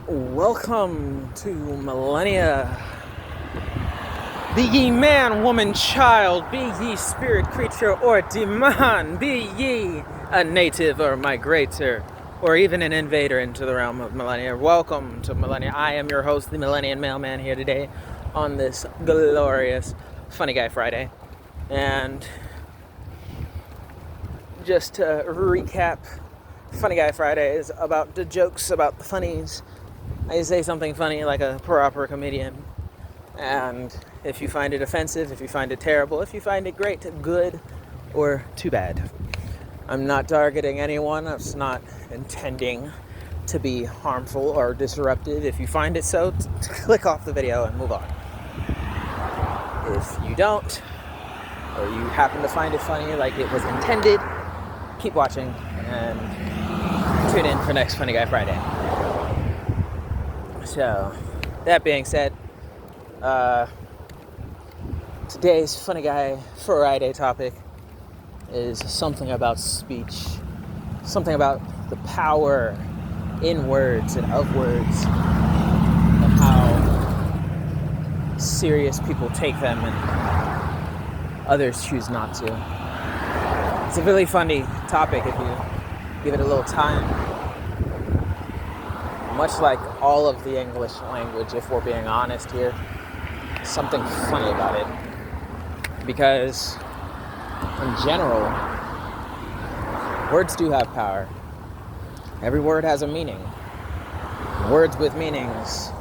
Welcome to Millenia. Be ye man, woman, child, be ye spirit, creature, or demon, be ye a native or migrator, or even an invader into the realm of Millenia. Welcome to Millenia. I am your host, the Millenian Mailman, here today on this glorious Funny Guy Friday. And just to recap, Funny Guy Friday is about the jokes, about the funnies. I say something funny like a proper comedian, and if you find it offensive, if you find it terrible, if you find it great, good, or too bad. I'm not targeting anyone. I'm not intending to be harmful or disruptive. If you find it so, click off the video and move on. If you don't, or you happen to find it funny like it was intended, keep watching and tune in for next Funny Guy Friday. So, that being said, today's Funny Guy Friday topic is something about speech, something about the power in words and of words, and how serious people take them and others choose not to. It's a really funny topic if you give it a little time. Much like all of the English language, if we're being honest here, something funny about it. Because, in general, words do have power. Every word has a meaning. Words with meanings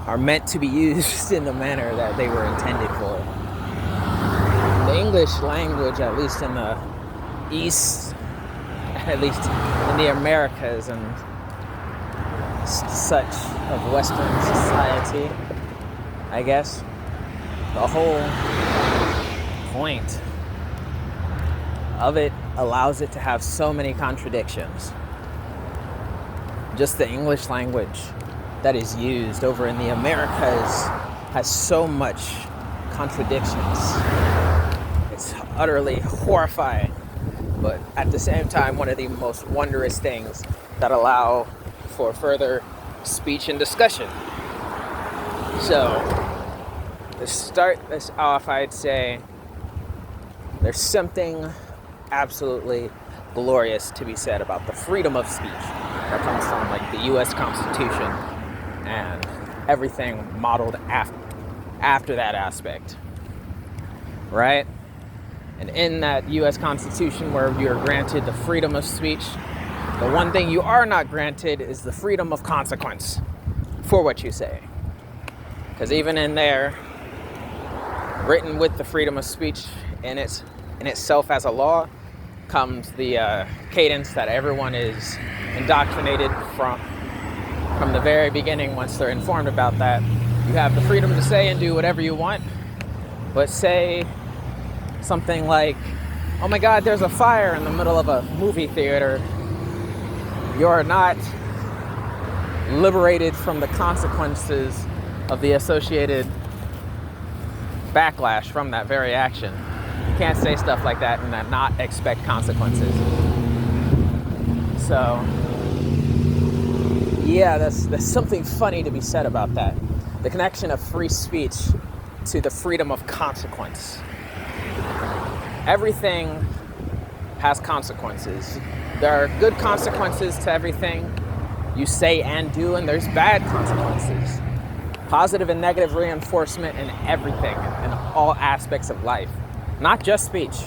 are meant to be used in the manner that they were intended for. The English language, at least in the East, at least in the Americas and such of Western society, I guess, the whole point of it allows it to have so many contradictions. Just the English language that is used over in the Americas has so much contradictions. It's utterly horrifying, but at the same time, one of the most wondrous things that allow for further speech and discussion. So, to start this off, I'd say there's something absolutely glorious to be said about the freedom of speech that comes from like the U.S. Constitution and everything modeled after that aspect, right? And in that U.S. Constitution where you're granted the freedom of speech, the one thing you are not granted is the freedom of consequence for what you say. Because even in there, written with the freedom of speech in itself as a law, comes the cadence that everyone is indoctrinated from the very beginning. Once they're informed about that, you have the freedom to say and do whatever you want, but say something like, "Oh my God, there's a fire in the middle of a movie theater." You're not liberated from the consequences of the associated backlash from that very action. You can't say stuff like that and not expect consequences. So, yeah, there's something funny to be said about that. The connection of free speech to the freedom of consequence. Everything has consequences. There are good consequences to everything you say and do, and there's bad consequences. Positive and negative reinforcement in everything, in all aspects of life. Not just speech,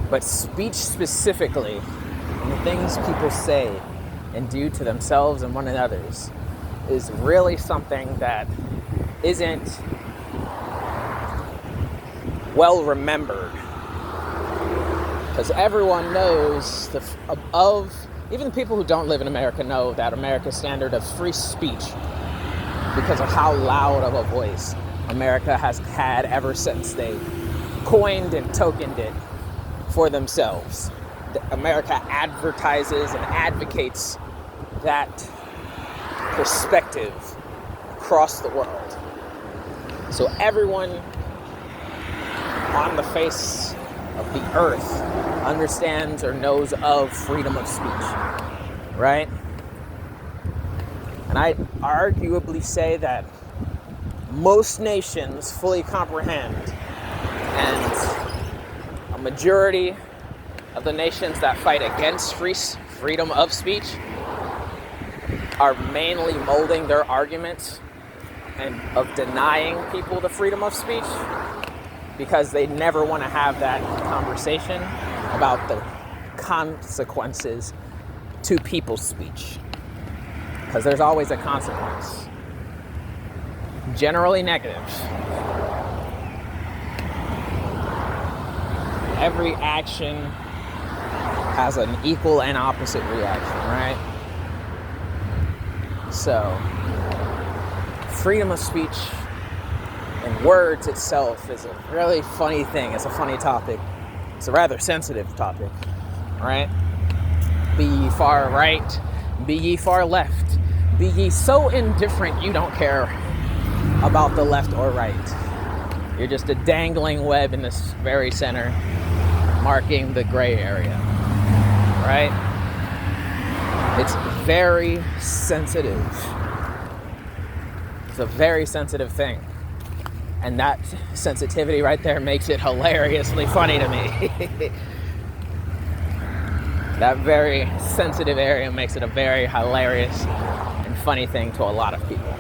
but speech specifically, and the things people say and do to themselves and one another is really something that isn't well remembered. Because everyone knows, even the people who don't live in America know that America's standard of free speech, because of how loud of a voice America has had ever since they coined and tokened it for themselves. America advertises and advocates that perspective across the world. So everyone on the face of the earth understands or knows of freedom of speech, right? And I'd arguably say that most nations fully comprehend, and a majority of the nations that fight against freedom of speech are mainly molding their arguments and of denying people the freedom of speech because they never want to have that conversation about the consequences to people's speech, because there's always a consequence, generally negative. Every action has an equal and opposite reaction, right? So freedom of speech and words itself is a really funny thing. It's a funny topic. It's a rather sensitive topic, right? Be ye far right, be ye far left, be ye so indifferent you don't care about the left or right. You're just a dangling web in this very center, marking the gray area, right? It's very sensitive. It's a very sensitive thing. And that sensitivity right there makes it hilariously funny to me. That very sensitive area makes it a very hilarious and funny thing to a lot of people,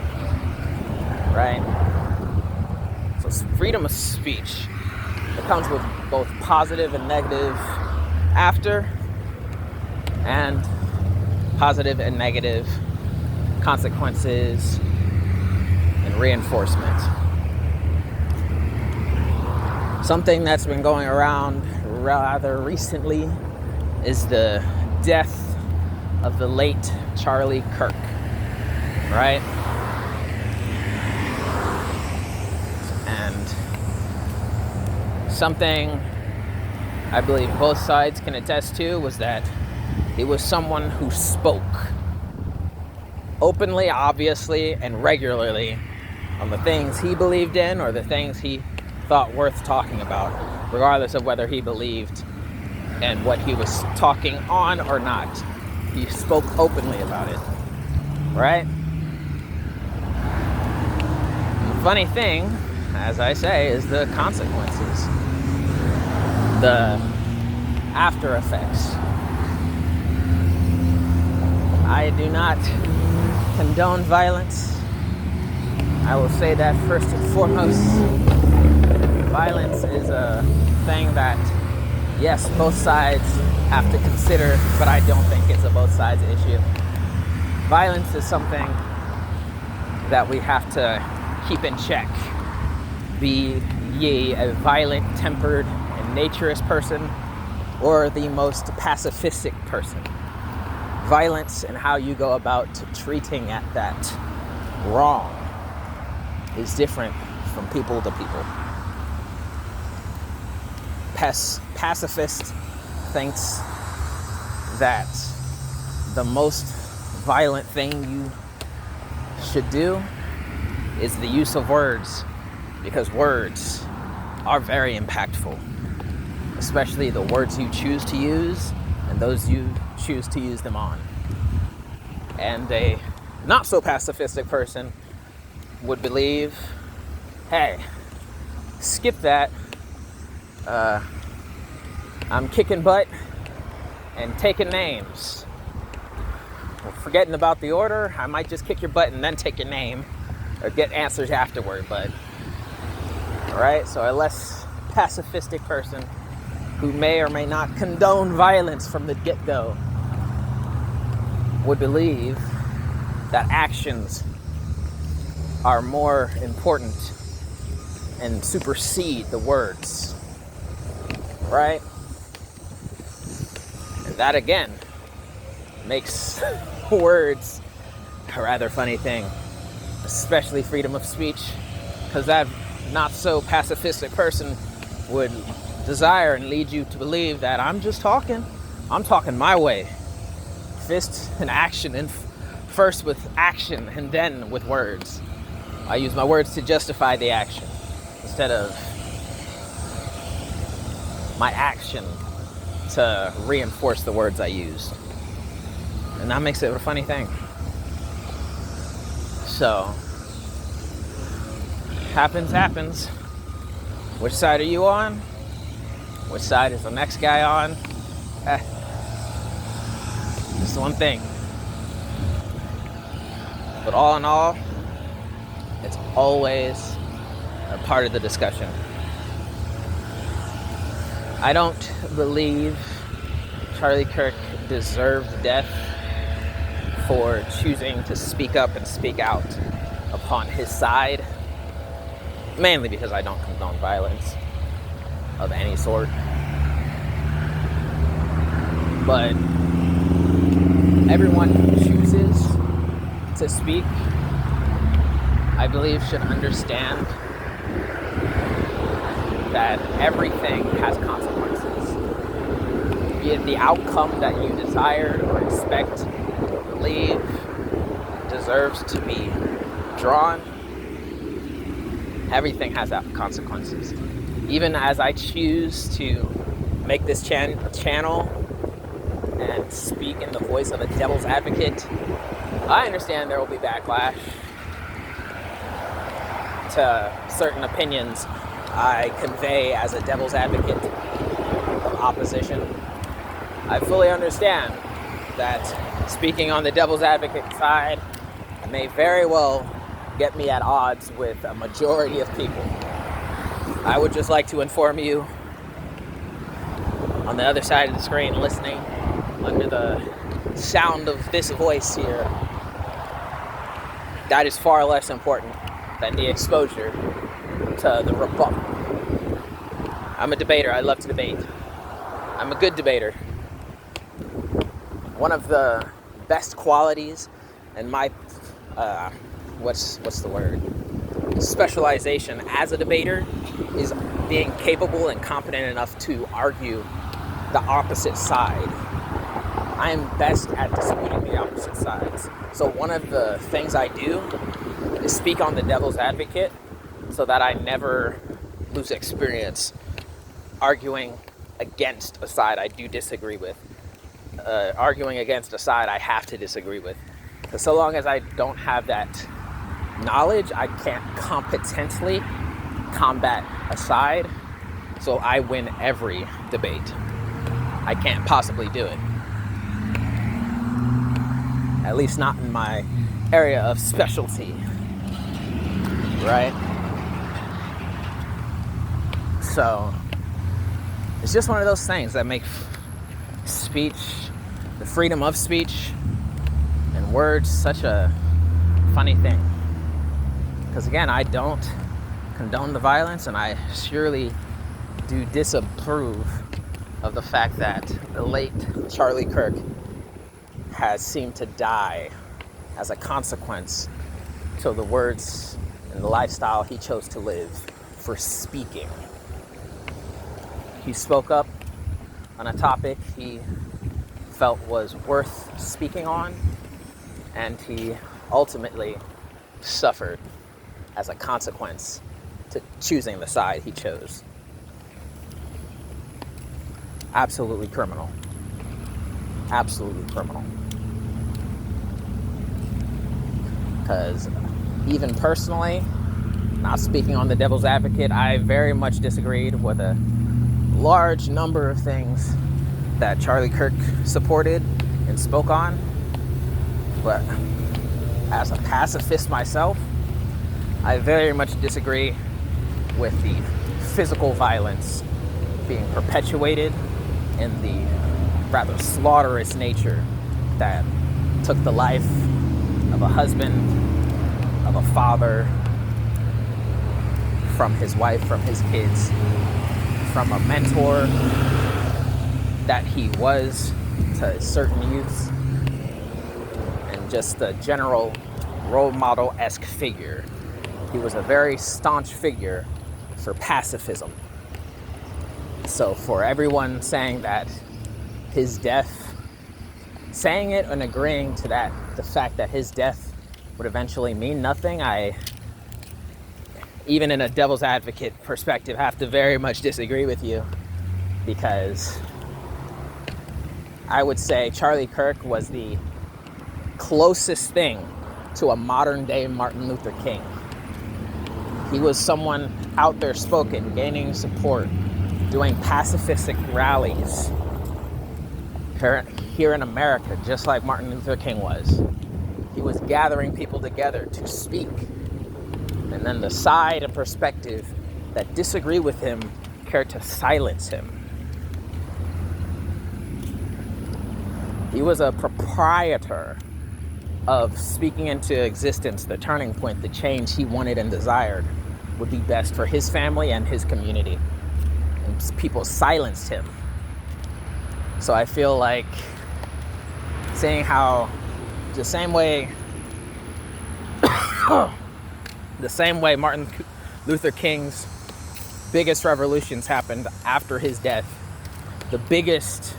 right? So freedom of speech, it comes with both positive and negative after, and positive and negative consequences and reinforcement. Something that's been going around rather recently is the death of the late Charlie Kirk, right? And something I believe both sides can attest to was that he was someone who spoke openly, obviously, and regularly on the things he believed in or the things he thought worth talking about, regardless of whether he believed and what he was talking on or not. He spoke openly about it, right? The funny thing, as I say, is the consequences, the after effects. I do not condone violence. I will say that first and foremost. Violence is a thing that, yes, both sides have to consider, but I don't think it's a both sides issue. Violence is something that we have to keep in check. Be ye a violent, tempered, and naturous person, or the most pacifistic person. Violence and how you go about treating at that wrong is different from people to people. Pacifist thinks that the most violent thing you should do is the use of words, because words are very impactful, especially the words you choose to use and those you choose to use them on. And a not so pacifistic person would believe, hey, skip that. I'm kicking butt and taking names. Forgetting about the order, I might just kick your butt and then take your name or get answers afterward. But all right, so a less pacifistic person who may or may not condone violence from the get-go would believe that actions are more important and supersede the words, right? And that again makes words a rather funny thing, especially freedom of speech, because that not so pacifistic person would desire and lead you to believe that I'm talking my way, fist and action, and first with action and then with words. I use my words to justify the action instead of my action to reinforce the words I used. And that makes it a funny thing. So, happens. Which side are you on? Which side is the next guy on? Just one thing. But all in all, it's always a part of the discussion. I don't believe Charlie Kirk deserved death for choosing to speak up and speak out upon his side, mainly because I don't condone violence of any sort. But everyone who chooses to speak, I believe, should understand that everything has consequences. Be it the outcome that you desire or expect or believe deserves to be drawn, everything has consequences. Even as I choose to make this channel and speak in the voice of a devil's advocate, I understand there will be backlash to certain opinions I convey as a devil's advocate of opposition. I fully understand that speaking on the devil's advocate side may very well get me at odds with a majority of people. I would just like to inform you, on the other side of the screen listening, under the sound of this voice here, that is far less important than the exposure to the rebuttal. I'm a debater. I love to debate. I'm a good debater. One of the best qualities in my what's the word? Specialization as a debater is being capable and competent enough to argue the opposite side. I am best at disputing the opposite sides. So one of the things I do is speak on the devil's advocate so that I never lose experience arguing against a side I do disagree with. Arguing against a side I have to disagree with. Because so long as I don't have that knowledge, I can't competently combat a side. So I win every debate. I can't possibly do it. At least not in my area of specialty. Right? So it's just one of those things that make speech, the freedom of speech and words, such a funny thing. Because again, I don't condone the violence, and I surely do disapprove of the fact that the late Charlie Kirk has seemed to die as a consequence to the words and the lifestyle he chose to live for speaking. He spoke up on a topic he felt was worth speaking on, and he ultimately suffered as a consequence to choosing the side he chose. Absolutely criminal. Absolutely criminal. Because even personally, not speaking on the devil's advocate, I very much disagreed with a large number of things that Charlie Kirk supported and spoke on. But as a pacifist myself, I very much disagree with the physical violence being perpetuated and the rather slaughterous nature that took the life of a husband, of a father, from his wife, from his kids, from a mentor that he was to certain youths, and just a general role model-esque figure. He was a very staunch figure for pacifism. So for everyone saying that his death, saying it and agreeing to that, the fact that his death would eventually mean nothing, I, even in a devil's advocate perspective, have to very much disagree with you, because I would say Charlie Kirk was the closest thing to a modern day Martin Luther King. He was someone out there spoken, gaining support, doing pacifistic rallies here in America, just like Martin Luther King was. He was gathering people together to speak. And then the side and perspective that disagree with him care to silence him. He was a proprietor of speaking into existence the turning point, the change he wanted and desired would be best for his family and his community. And people silenced him. So I feel like saying how the same way Martin Luther King's biggest revolutions happened after his death, the biggest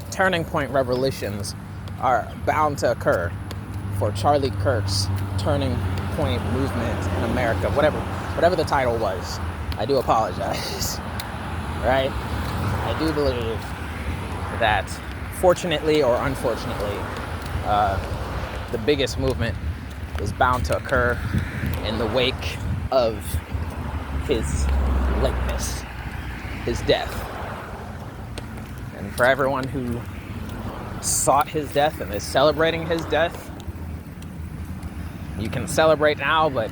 turning point revolutions are bound to occur for Charlie Kirk's turning point movement in America, whatever the title was. I do apologize, right? I do believe that, fortunately or unfortunately, the biggest movement is bound to occur in the wake of his lateness, his death. And for everyone who sought his death and is celebrating his death, you can celebrate now, but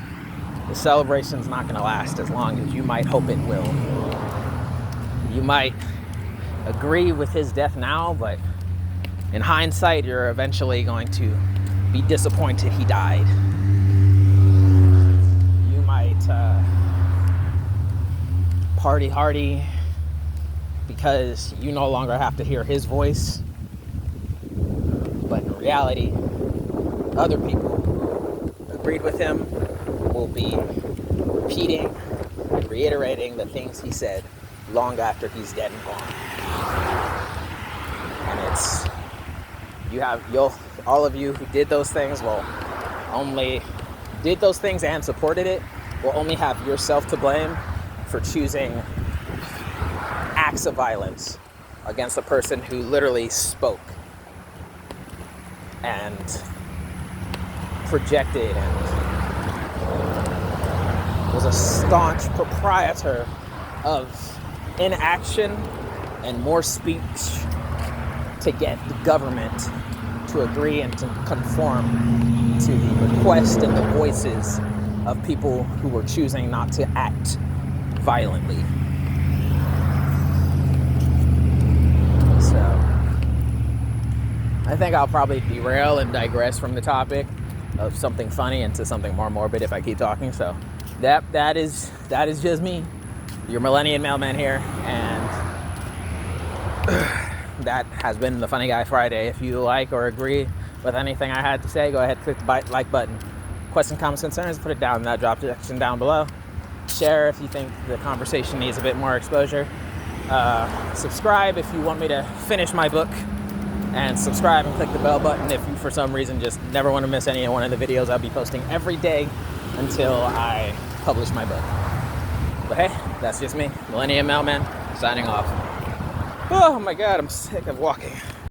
the celebration's not going to last as long as you might hope it will. You might agree with his death now, but in hindsight, you're eventually going to be disappointed he died. You might party hardy because you no longer have to hear his voice. But in reality, other people who agreed with him will be repeating and reiterating the things he said long after he's dead and gone. And it's, all of you who did those things and supported it will only have yourself to blame for choosing acts of violence against a person who literally spoke and projected and was a staunch proprietor of inaction and more speech to get the government to agree and to conform to the request and the voices of people who were choosing not to act violently. So, I think I'll probably derail and digress from the topic of something funny into something more morbid if I keep talking. So, that is just me, your Millenia mailman here, and that has been the Funny Guy Friday. If you like or agree with anything I had to say, go ahead, click the like button. Questions, comments, concerns, put it down in that drop section down below. Share if you think the conversation needs a bit more exposure. Subscribe if you want me to finish my book, and subscribe and click the bell button if you for some reason just never want to miss any one of the videos I'll be posting every day until I publish my book. But hey, that's just me, Millenia Mailman, signing off. Oh my God, I'm sick of walking.